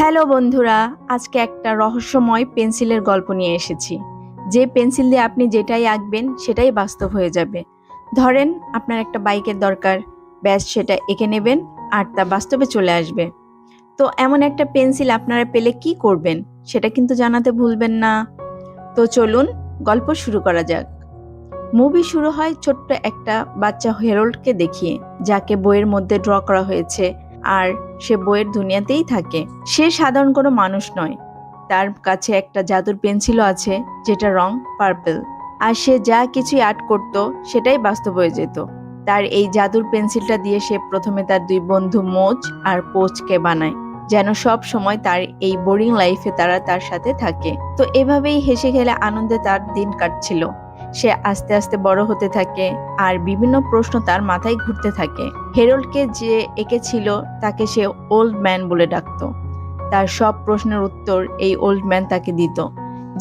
Hello বন্ধুরা, আজকে একটা রহস্যময় পেন্সিলের গল্প নিয়ে এসেছি। যে পেন্সিল দিয়ে আপনি যেটাই আঁকবেন সেটাই বাস্তব হয়ে যাবে। ধরেন আপনার একটা বাইকের দরকার, ব্যাস সেটা এঁকে নেবেন আর তা বাস্তবে চলে আসবে। তো এমন একটা পেন্সিল আপনারা পেলে কি করবেন সেটা কিন্তু জানাতে ভুলবেন না। তো চলুন গল্প শুরু করা যাক। মুভি শুরু হয় ছোট্ট একটা বাচ্চা হেরল্ডকে দেখিয়ে, যাকে বইয়ের মধ্যে ড্র করা হয়েছে, আর সে বইয়ের দুনিয়াতেই থাকে। সে সাধারণ কোনো মানুষ নয়, তার কাছে একটা জাদুর পেন্সিলও আছে যেটা রং পার্পল, আর সে যা কিছুই আর্ট করত সেটাই বাস্তব হয়ে যেত। তার এই জাদুর পেন্সিলটা দিয়ে সে প্রথমে তার দুই বন্ধু মোজ আর পোচকে বানায়, যেন সব সময় তার এই বোরিং লাইফে তারা তার সাথে থাকে। তো এভাবেই হেসে খেলে আনন্দে তার দিন কাটছিল। সে আস্তে আস্তে বড় হতে থাকে আর বিভিন্ন প্রশ্ন তার মাথায় ঘুরতে থাকে। হেরল্ডকে যে এঁকেছিল তাকে সে ওল্ড ম্যান বলে ডাকতো। তার সব প্রশ্নের উত্তর এই ওল্ড ম্যান তাকে দিত।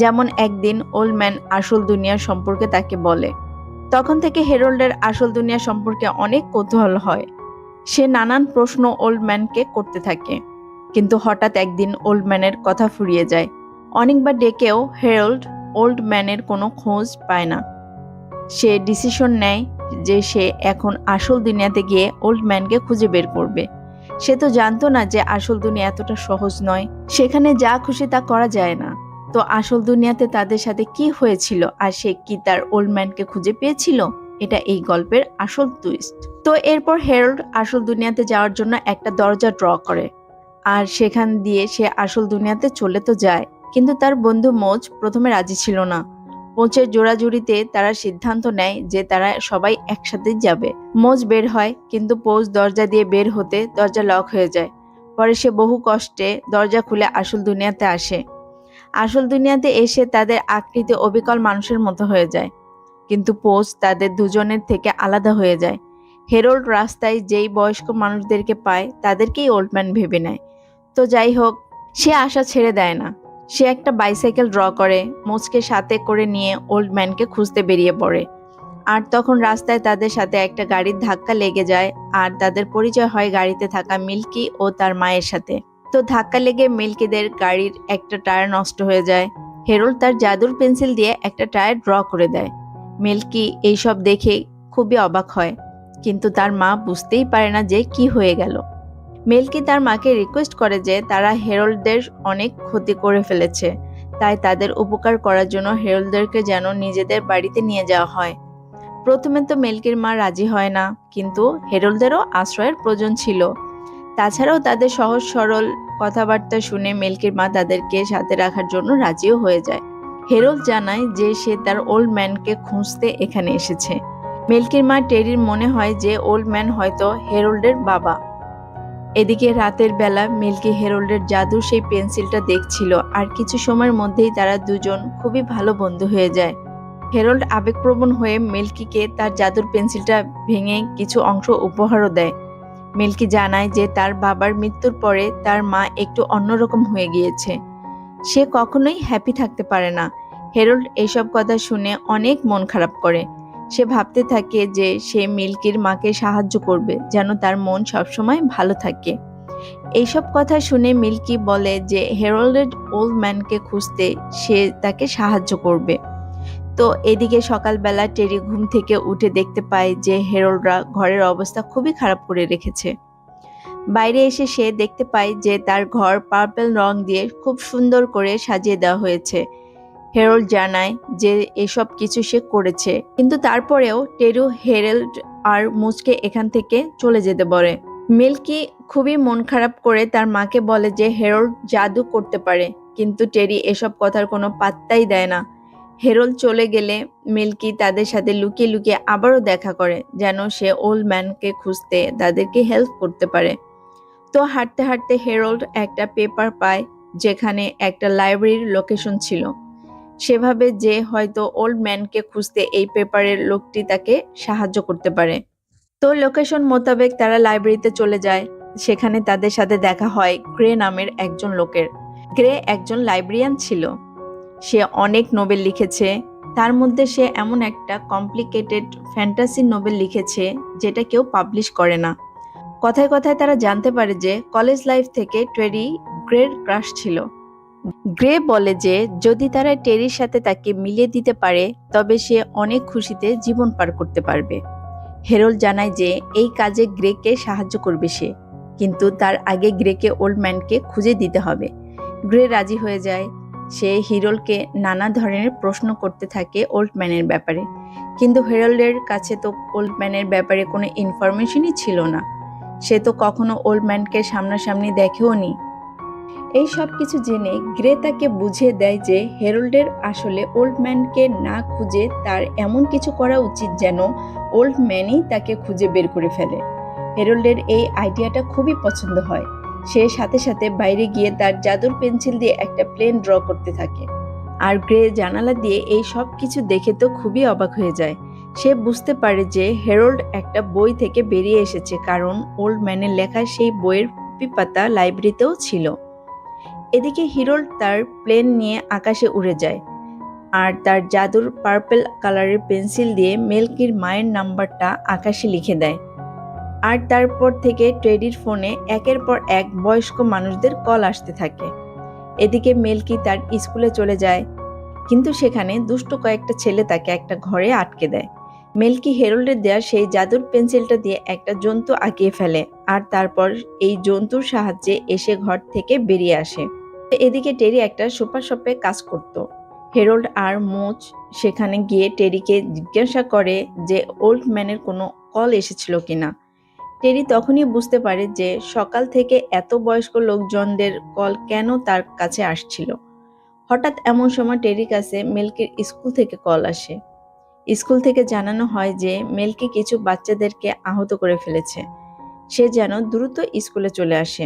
যেমন একদিন ওল্ড ম্যান আসল দুনিয়া সম্পর্কে তাকে বলে। তখন থেকে হেরল্ডের আসল দুনিয়া সম্পর্কে অনেক কৌতূহল হয়। সে নানান প্রশ্ন ওল্ড ম্যানকে করতে থাকে, কিন্তু হঠাৎ একদিন ওল্ড ম্যানের কথা ফুরিয়ে যায়। অনেকবার ডেকেও হেরল্ড ওল্ড ম্যানের কোনো খোঁজ পায় না। সে ডিসিশন নেয় যে সে এখন আসল দুনিয়াতে গিয়ে ওল্ড ম্যানকে খুঁজে বের করবে। সে তো জানতো না যে আসল দুনিয়া এতটা সহজ নয়, সেখানে যা খুশি তা করা যায় না। তো আসল দুনিয়াতে তাদের সাথে কি হয়েছিল, আর সে কি তার ওল্ড ম্যানকে খুঁজে পেয়েছিল? এটা এই গল্পের আসল টুইস্ট। তো এরপর হেরল্ড আসল দুনিয়াতে যাওয়ার জন্য একটা দরজা ড্র করে, আর সেখান দিয়ে সে আসল দুনিয়াতে চলে তো যায়, কিন্তু তার বন্ধু মোজ প্রথমে রাজি ছিল না। মোচের জোড়াজুড়িতে তারা সিদ্ধান্ত নেয় যে তারা সবাই একসাথে যাবে। মোজ বের হয়, কিন্তু পোজ দরজা দিয়ে বের হতে দরজা লক হয়ে যায়। পরে সে বহু কষ্টে দরজা খুলে আসল দুনিয়াতে আসে। আসল দুনিয়াতে এসে তাদের আকৃতি অবিকল মানুষের মতো হয়ে যায়, কিন্তু পোজ তাদের দুজনের থেকে আলাদা হয়ে যায়। হেরল্ড রাস্তায় যেই বয়স্ক মানুষদেরকে পায় তাদেরকেই ওল্ড ম্যান ভেবে নেয়। তো যাই হোক, সে আশা ছেড়ে দেয় না। সে একটা বাইসাইকেল ড্র করে মোজকে সাথে করে নিয়ে ওল্ড ম্যানকে খুঁজতে বেরিয়ে পড়ে। আর তখন রাস্তায় তাদের সাথে একটা গাড়ির ধাক্কা লেগে যায়, আর তাদের পরিচয় হয় গাড়িতে থাকা মিল্কি ও তার মায়ের সাথে। তো ধাক্কা লেগে মিল্কিদের গাড়ির একটা টায়ার নষ্ট হয়ে যায়। হেরল্ড তার জাদুর পেন্সিল দিয়ে একটা টায়ার ড্র করে দেয়। মিল্কি এইসব দেখে খুবই অবাক হয়, কিন্তু তার মা বুঝতেই পারে না যে কি হয়ে গেল। মিল্কি তার মাকে রিকোয়েস্ট করে যে তারা হেরল্ডদের অনেক ক্ষতি করে ফেলেছে, তাই তাদের উপকার করার জন্য হেরল্ডদেরকে যেন নিজেদের বাড়িতে নিয়ে যাওয়া হয়। প্রথমে তো মিল্কির মা রাজি হয় না, কিন্তু হেরল্ডদেরও আশ্রয়ের প্রয়োজন ছিল। তাছাড়াও তাদের সহজ সরল কথাবার্তা শুনে মিল্কির মা তাদেরকে সাথে রাখার জন্য রাজিও হয়ে যায়। হেরল্ড জানায় যে সে তার ওল্ড ম্যানকে খুঁজতে এখানে এসেছে। মিল্কির মা টেরির মনে হয় যে ওল্ড ম্যান হয়তো হেরল্ডের বাবা। এদিকে রাতের বেলা মিল্কি হেরল্ডের জাদুর সেই পেন্সিলটা দেখছিল, আর কিছু সময়ের মধ্যেই তারা দুজন খুবই ভালো বন্ধু হয়ে যায়। হেরল্ড আবেগপ্রবণ হয়ে মিল্কিকে তার জাদুর পেন্সিলটা ভেঙে কিছু অংশ উপহারও দেয়। মিল্কি জানায় যে তার বাবার মৃত্যুর পরে তার মা একটু অন্যরকম হয়ে গিয়েছে, সে কখনোই হ্যাপি থাকতে পারে না। হেরল্ড এসব কথা শুনে অনেক মন খারাপ করে। সে ভাবতে থাকে যে সে মিল্কির মাকে সাহায্য করবে, যেন তার মন সবসময় ভালো থাকে। এইসব কথা শুনে মিল্কি বলে যে হেরল্ডের ওল্ড ম্যানকে খুঁজতে সে তাকে সাহায্য করবে। তো এদিকে সকালবেলা টেরি ঘুম থেকে উঠে দেখতে পায় যে হেরল্ডরা ঘরের অবস্থা খুবই খারাপ করে রেখেছে। বাইরে এসে সে দেখতে পায় যে তার ঘর পার্পল রং দিয়ে খুব সুন্দর করে সাজিয়ে দেওয়া হয়েছে। হেরল্ড জানায় যে এসব কিছু সে করেছে, কিন্তু তারপরেও টেরু হেরল্ড আর মুজকে এখান থেকে চলে যেতে বলে। মিল্কি খুবই মন খারাপ করে তার মাকে বলে যে হেরল্ড জাদু করতে পারে, কিন্তু টেরি এসব কথার কোনো পাত্তাই দেয় না। হেরল্ড চলে গেলে মিল্কি তাদের সাথে লুকিয়ে লুকিয়ে আবারও দেখা করে, যেন সে ওল্ড ম্যানকে খুঁজতে তাদেরকে হেল্প করতে পারে। তো হাঁটতে হাঁটতে হেরল্ড একটা পেপার পায় যেখানে একটা লাইব্রেরির লোকেশন ছিল। সেভাবে যে হয়তো ওল্ড ম্যানকে খুঁজতে এই পেপারের লোকটি তাকে সাহায্য করতে পারে। তো লোকেশন মোতাবেক তারা লাইব্রেরিতে চলে যায়। সেখানে তাদের সাথে দেখা হয় গ্রে নামের একজন লোকের। গ্রে একজন লাইব্রেরিয়ান ছিল। সে অনেক নোবেল লিখেছে। তার মধ্যে সে এমন একটা কমপ্লিকেটেড ফ্যান্টাসি নোবেল লিখেছে যেটা কেউ পাবলিশ করে না। কথায় কথায় তারা জানতে পারে যে কলেজ লাইফ থেকে টেরি গ্রের ক্রাশ ছিল। গ্রে বলে যে যদি তারা টেরির সাথে তাকে মিলিয়ে দিতে পারে তবে সে অনেক খুশিতে জীবন পার করতে পারবে। হেরল্ড জানায় যে এই কাজে গ্রেকে সাহায্য করবে সে, কিন্তু তার আগে গ্রেকে ওল্ড ম্যানকে খুঁজে দিতে হবে। গ্রে রাজি হয়ে যায়। সে হেরল্ডকে নানা ধরনের প্রশ্ন করতে থাকে ওল্ড ম্যানের ব্যাপারে, কিন্তু হেরল্ডের কাছে তো ওল্ড ম্যানের ব্যাপারে কোনো ইনফরমেশনই ছিল না। সে তো কখনো ওল্ড ম্যানকে সামনাসামনি দেখেও নি। এই সব কিছু জেনে গ্রে তাকে বুঝিয়ে দেয় যে হেরল্ডের আসলে ওল্ড ম্যানকে না খুঁজে তার এমন কিছু করা উচিত যেন ওল্ড ম্যানই তাকে খুঁজে বের করে ফেলে। হেরল্ডের এই আইডিয়াটা খুবই পছন্দ হয়। সে সাথে সাথে বাইরে গিয়ে তার জাদুর পেন্সিল দিয়ে একটা প্লেন ড্র করতে থাকে। আর গ্রে জানালা দিয়ে এই সব কিছু দেখে তো খুবই অবাক হয়ে যায়। সে বুঝতে পারে যে হেরল্ড একটা বই থেকে বেরিয়ে এসেছে, কারণ ওল্ড ম্যানের লেখা সেই বইয়ের পাতা লাইব্রেরিতেও ছিল। এদিকে হেরল্ড তার প্লেন নিয়ে আকাশে উড়ে যায় আর তার জাদুর পার্পল কালারের পেন্সিল দিয়ে মেলকির মায়ের নাম্বারটা আকাশে লিখে দেয়। আর তারপর থেকে টেডির ফোনে একের পর এক বয়স্ক মানুষদের কল আসতে থাকে। এদিকে মেলকি তার স্কুলে চলে যায়, কিন্তু সেখানে দুষ্ট কয়েকটা ছেলে তাকে একটা ঘরে আটকে দেয়। মেলকি হেরল্ডের দেয়া সেই জাদুর পেন্সিলটা দিয়ে একটা জন্তু আঁকিয়ে ফেলে আর তারপর এই জন্তুর সাহায্যে এসে ঘর থেকে বেরিয়ে আসে। এদিকে টেরি একটা সুপার শপে কাজ করত। হেরল্ড আর মোচ সেখানে গিয়ে টেরিকে জিজ্ঞাসা করে যে ওল্ড ম্যানের কোনো কল এসেছিল কিনা। টেরি তখনই বুঝতে পারে যে সকাল থেকে এত বয়স্ক লোকজনদের কল কেন তার কাছে আসছিল। হঠাৎ এমন সময় টেরির কাছে মেলকির স্কুল থেকে কল আসে। স্কুল থেকে জানানো হয় যে মেলকি কিছু বাচ্চাদেরকে আহত করে ফেলেছে। সে যেন দ্রুত স্কুলে চলে আসে।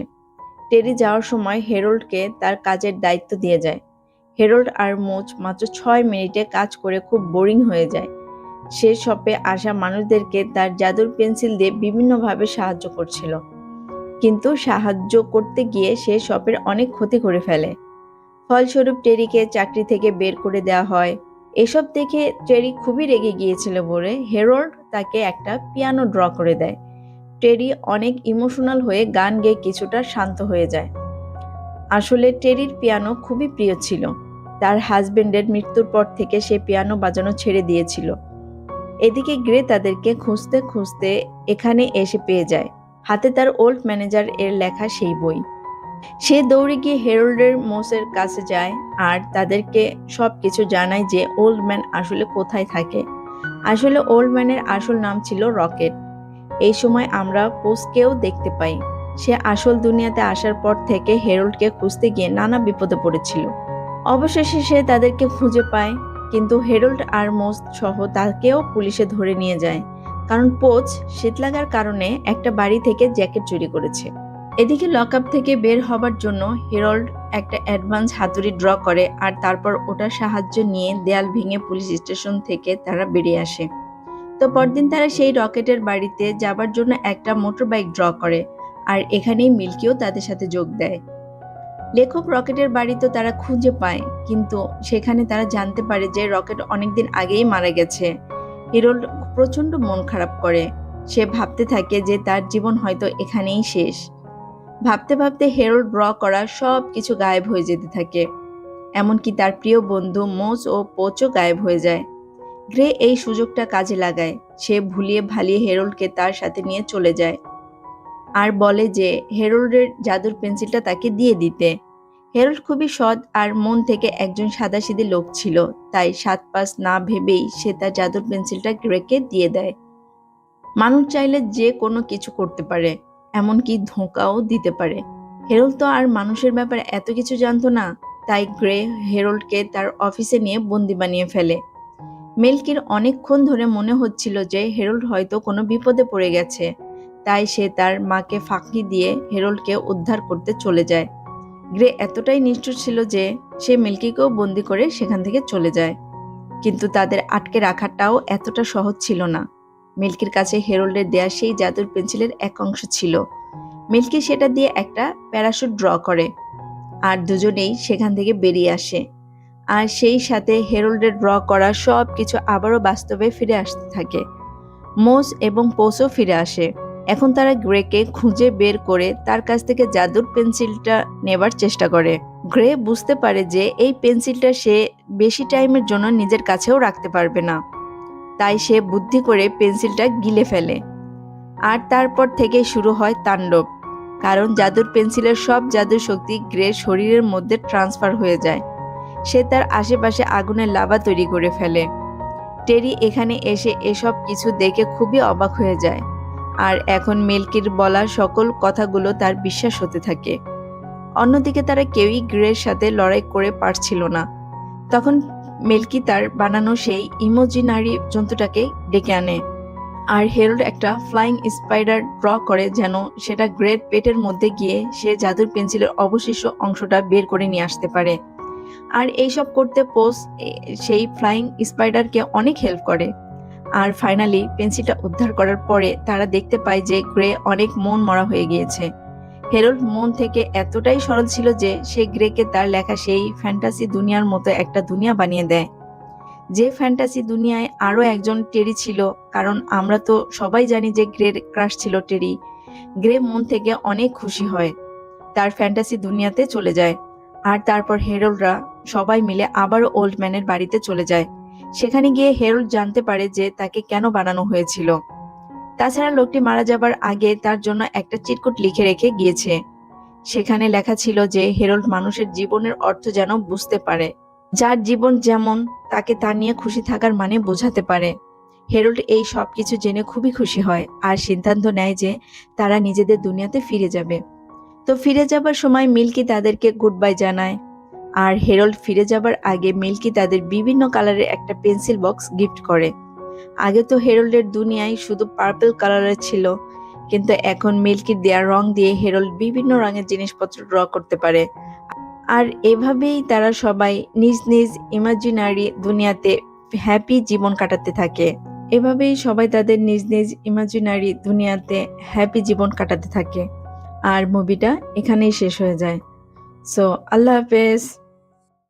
টেরি যাওয়ার সময় হেরল্ডকে তার কাজের দায়িত্ব দিয়ে যায়। হেরল্ড আর মোচ মাত্র 6 মিনিটে কাজ করে খুব বোরিং হয়ে যায়। সে শপে আসা মানুষদেরকে তার জাদুর পেন্সিল দিয়ে বিভিন্নভাবে সাহায্য করছিল, কিন্তু সাহায্য করতে গিয়ে সে শপের অনেক ক্ষতি করে ফেলে। ফলস্বরূপ টেরিকে চাকরি থেকে বের করে দেওয়া হয়। এসব দেখে টেরি খুবই রেগে গিয়েছিল বলে হেরল্ড তাকে একটা পিয়ানো ড্র করে দেয়। টেরি অনেক ইমোশনাল হয়ে গান গেয়ে কিছুটা শান্ত হয়ে যায়। আসলে টেরির পিয়ানো খুবই প্রিয় ছিল। তার হাজবেন্ডের মৃত্যুর পর থেকে সে পিয়ানো বাজানো ছেড়ে দিয়েছিল। এদিকে গ্রে তাদেরকে খুঁজতে খুঁজতে এখানে এসে পেয়ে যায়। হাতে তার ওল্ড ম্যানেজার এর লেখা সেই বই। সে দৌড়ে গিয়ে হেরল্ডের মোসের কাছে যায় আর তাদেরকে সবকিছু জানায় যে ওল্ড ম্যান আসলে কোথায় থাকে। আসলে ওল্ড ম্যানের আসল নাম ছিল রকেট। এই সময় আমরা পোস্টকেও দেখতে পাই। সে আসল দুনিয়াতে আসার পর থেকে হেরল্ডকে খুঁজতে গিয়ে নানা বিপদে পড়েছিল। অবশেষে সে তাদেরকে খুঁজে পায়, কিন্তু হেরল্ড আর মোস সহ তাকেও পুলিশে ধরে নিয়ে যায়, কারণ পোচ শীত লাগার কারণে একটা বাড়ি থেকে জ্যাকেট চুরি করেছে। এদিকে লকআপ থেকে বের হবার জন্য হেরল্ড একটা অ্যাডভান্স হাতুড়ি ড্র করে আর তারপর ওটার সাহায্য নিয়ে দেয়াল ভেঙে পুলিশ স্টেশন থেকে তারা বেরিয়ে আসে। তো পরদিন তারা সেই রকেটের বাড়িতে যাবার জন্য একটা মোটর বাইক ড্র করে আর এখানেই মিল্কিও তাদের সাথে যোগ দেয়। লেখক রকেটের বাড়ি তো তারা খুঁজে পায়, কিন্তু সেখানে তারা জানতে পারে যে রকেট অনেকদিন আগেই মারা গেছে। হেরল্ড প্রচন্ড মন খারাপ করে। সে ভাবতে থাকে যে তার জীবন হয়তো এখানেই শেষ। ভাবতে ভাবতে হেরল্ড ড্র করা সব কিছু গায়েব হয়ে যেতে থাকে। এমনকি তার প্রিয় বন্ধু মোজ ও পোচও গায়েব হয়ে যায়। গ্রে এই সুযোগটা কাজে লাগায়। সে ভুলিয়ে ভালিয়ে হেরল্ডকে তার সাথে নিয়ে চলে যায় আর বলে যে হেরল্ডের জাদুর পেন্সিলটা তাকে দিয়ে দিতে। হেরল্ড খুবই সৎ আর মন থেকে একজন সাদাসিধে লোক ছিল, তাই 7-5 না ভেবেই সে তার জাদুর পেন্সিলটা গ্রেকে দিয়ে দেয়। মানুষ চাইলে যে কোনো কিছু করতে পারে, এমনকি ধোঁকাও দিতে পারে। হেরল্ড তো আর মানুষের ব্যাপারে এত কিছু জানতো না, তাই গ্রে হেরল্ডকে তার অফিসে নিয়ে বন্দি বানিয়ে ফেলে। মেলকির অনেকক্ষণ ধরে মনে হচ্ছিল যে হেরল্ড হয়তো কোনো বিপদে পড়ে গেছে, তাই সে তার মাকে ফাঁকি দিয়ে হেরল্ডকে উদ্ধার করতে চলে যায়। গ্রে এতটাই নিষ্ঠুর ছিল যে সে মিল্কিকেও বন্দি করে সেখান থেকে চলে যায়, কিন্তু তাদের আটকে রাখাটাও এতটা সহজ ছিল না। মিল্কির কাছে হেরল্ডের দেয়া সেই জাদুর পেন্সিলের এক অংশ ছিল। মিল্কি সেটা দিয়ে একটা প্যারাশুট ড্র করে আর দুজনেই সেখান থেকে বেরিয়ে আসে। আর সেই সাথে হেরল্ডের ড্র করা সব কিছু আবারও বাস্তবে ফিরে আসতে থাকে। মোজ এবং পোসও ফিরে আসে। এখন তারা গ্রেকে খুঁজে বের করে তার কাছ থেকে জাদুর পেন্সিলটা নেবার চেষ্টা করে। গ্রে বুঝতে পারে যে এই পেন্সিলটা সে বেশি টাইমের জন্য নিজের কাছেও রাখতে পারবে না, তাই সে বুদ্ধি করে পেন্সিলটা গিলে ফেলে। আর তারপর থেকে শুরু হয় তাণ্ডব, কারণ জাদুর পেন্সিলের সব জাদুর শক্তি গ্রের শরীরের মধ্যে ট্রান্সফার হয়ে যায়। সে তার আশেপাশে আগুনের লাভা তৈরি করে ফেলে। টেরি এখানে এসে এসব কিছু দেখে খুবই অবাক হয়ে যায়, আর এখন মিল্কির বলা সকল কথাগুলো তার বিশ্বাস হতে থাকে। অন্যদিকে তারা কেউই গ্রের সাথে লড়াই করে পারছিল না। তখন মিল্কি তার বানানো সেই ইমাজিনারি জন্তুটাকে ডেকে আনে, আর হেরল্ড একটা ফ্লাইং স্পাইডার ড্র করে যেন সেটা গ্রের পেটের মধ্যে গিয়ে সে জাদুর পেন্সিলের অবশিষ্ট অংশটা বের করে নিয়ে আসতে পারে। আর এইসব করতে পোস সেই ফ্লাইং স্পাইডারকে অনেক হেল্প করে। আর ফাইনালি পেন্সিলটা উদ্ধার করার পরে তারা দেখতে পায় যে গ্রে অনেক মন মরা হয়ে গিয়েছে। হেরল্ড মন থেকে এতটাই সরল ছিল যে সে গ্রেকে তার লেখা সেই ফ্যান্টাসি দুনিয়ার মতো একটা দুনিয়া বানিয়ে দেয়, যে ফ্যান্টাসি দুনিয়ায় আরো একজন টেরি ছিল। কারণ আমরা তো সবাই জানি যে গ্রের ক্রাশ ছিল টেরি। গ্রে মন থেকে অনেক খুশি হয়, তার ফ্যান্টাসি দুনিয়াতে চলে যায়। আর তারপর হেরল্ডরা সবাই মিলে আবারও ওল্ড ম্যানের বাড়িতে চলে যায়। সেখানে গিয়ে হেরল্ড জানতে পারে যে তাকে কেন বানানো হয়েছিল। তাছাড়া লোকটি মারা যাবার আগে তার জন্য একটা চিরকুট লিখে রেখে গিয়েছে। সেখানে লেখা ছিল যে হেরল্ড মানুষের জীবনের অর্থ যেন বুঝতে পারে, যার জীবন যেমন তাকে তা নিয়ে খুশি থাকার মানে বোঝাতে পারে। হেরল্ড এই সব কিছু জেনে খুবই খুশি হয় আর সিদ্ধান্ত নেয় যে তারা নিজেদের দুনিয়াতে ফিরে যাবে। তো ফিরে যাবার সময় মিল্কি তাদেরকে গুড বাই জানায়। আর হেরল্ড ফিরে যাবার আগে মিল্কি তাদের বিভিন্ন কালারের একটা পেন্সিল বক্স গিফট করে। আগে তো হেরল্ডের দুনিয়ায় শুধু পার্পল কালারের ছিল, কিন্তু এখন মিল্কির দেয়া রং দিয়ে হেরল্ড বিভিন্ন রঙের জিনিসপত্র ড্র করতে পারে। আর এভাবেই তারা সবাই নিজ নিজ ইমাজিনারি দুনিয়াতে হ্যাপি জীবন কাটাতে থাকে। এভাবেই সবাই তাদের নিজ নিজ ইমাজিনারি দুনিয়াতে হ্যাপি জীবন কাটাতে থাকে। আর মুভিটা এখানেই শেষ হয়ে যায়। সো আল্লাহ হাফেজ।